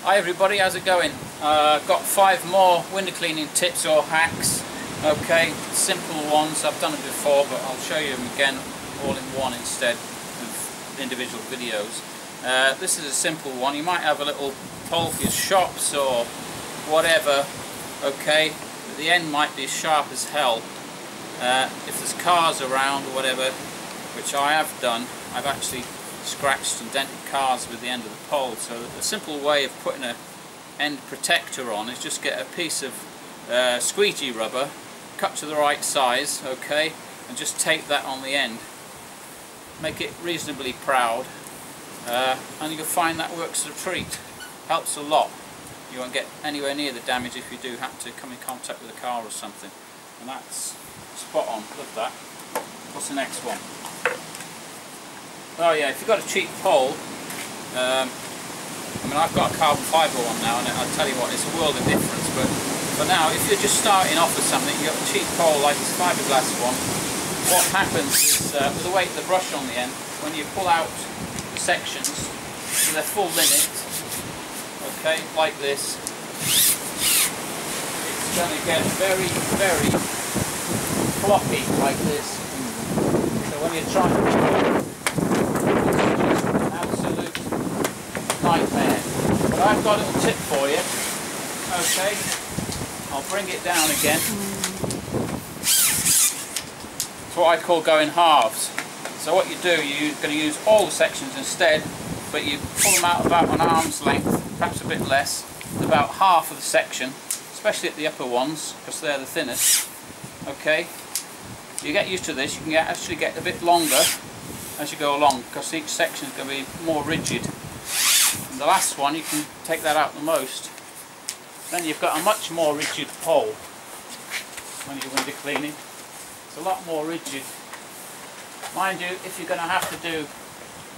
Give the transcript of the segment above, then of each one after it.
Hi everybody, how's it going? Got 5 more window cleaning tips or hacks. Okay, simple ones. I've done it before, but I'll show you them again all in one instead of individual videos. This is a simple one. You might have a little pole for your shops or whatever. Okay, but the end might be as sharp as hell. If there's cars around or whatever, which I have done, I've actually scratched and dented cars with the end of the pole. So a simple way of putting an end protector on is just get a piece of squeegee rubber, cut to the right size, okay, and just tape that on the end. Make it reasonably proud, and you'll find that works a treat. Helps a lot. You won't get anywhere near the damage if you do have to come in contact with a car or something. And that's spot on. Love that. What's the next one? Oh yeah, if you've got a cheap pole, I mean, I've got a carbon fibre one now, and I'll tell you what, it's a world of difference. But for now, if you're just starting off with something, you've got a cheap pole like this fiberglass one. What happens is, with the weight of the brush on the end, when you pull out the sections to their full limit, okay, like this, it's going to get very, very floppy like this. So when you're trying to nightmare. But I've got a little tip for you. Okay, I'll bring it down again. It's what I call going halves. So what you do, you're going to use all the sections instead, but you pull them out about an arm's length, perhaps a bit less, about half of the section, especially at the upper ones, because they're the thinnest. Okay, you get used to this. You can actually get a bit longer as you go along, because each section is going to be more rigid. And the last one, you can take that out the most. Then you've got a much more rigid pole when you're window cleaning. It's a lot more rigid. Mind you, if you're going to have to do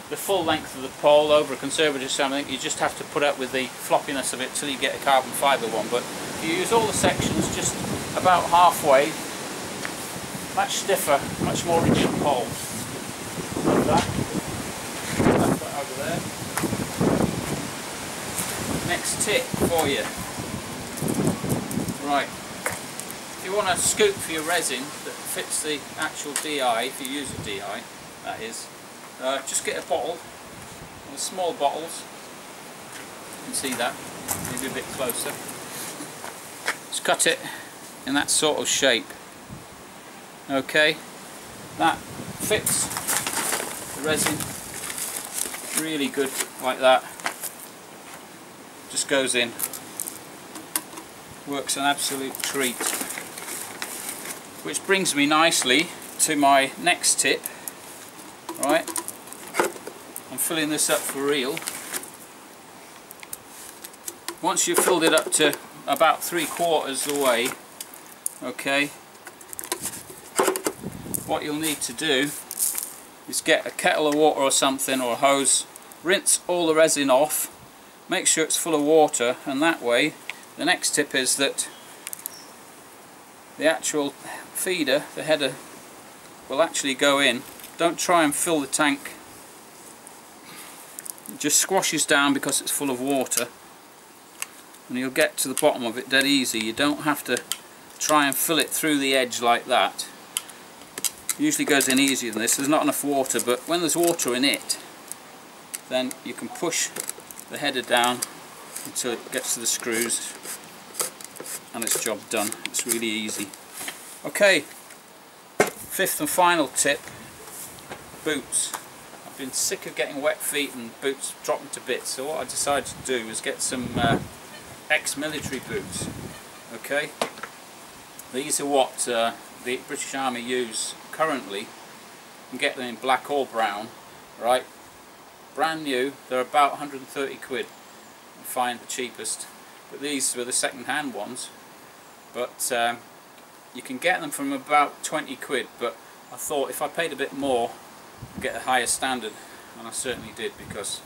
the full length of the pole over a conservative or something, you just have to put up with the floppiness of it till you get a carbon fibre one. But if you use all the sections just about halfway, much stiffer, much more rigid pole. Like that. That's that over there. Next tip for you. Right, if you want a scoop for your resin that fits the actual DI, if you use a DI, that is, just get a bottle, one of the small bottles. You can see that, maybe a bit closer. Just cut it in that sort of shape. Okay, that fits the resin really good like that. Just goes in, works an absolute treat. Which brings me nicely to my next tip. Right, I'm filling this up for real. Once you've filled it up to about 3/4 the way, okay, what you'll need to do is get a kettle of water or something, or a hose, rinse all the resin off. Make sure it's full of water, and that way the next tip is that the actual feeder, the header, will actually go in. Don't try and fill the tank. It just squashes down because it's full of water, and you'll get to the bottom of it dead easy. You don't have to try and fill it through the edge like that. It usually goes in easier than this. There's not enough water, but when there's water in it, then you can push the header down until it gets to the screws, and it's job done. It's really easy. Okay, fifth and final tip, boots. I've been sick of getting wet feet and boots dropping to bits, so what I decided to do was get some ex-military boots. Okay, these are what the British Army use currently. You can get them in black or brown, right? Brand new, they're about 130 quid. I find the cheapest, but these were the second-hand ones. But you can get them from about 20 quid. But I thought if I paid a bit more, I'd get a higher standard, and I certainly did, because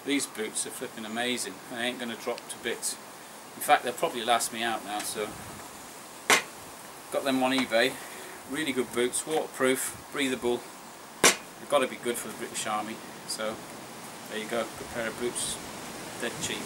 these boots are flipping amazing. They ain't going to drop to bits. In fact, they'll probably last me out now. So got them on eBay. Really good boots, waterproof, breathable. They've got to be good for the British Army. So there you go, good pair of boots, dead cheap.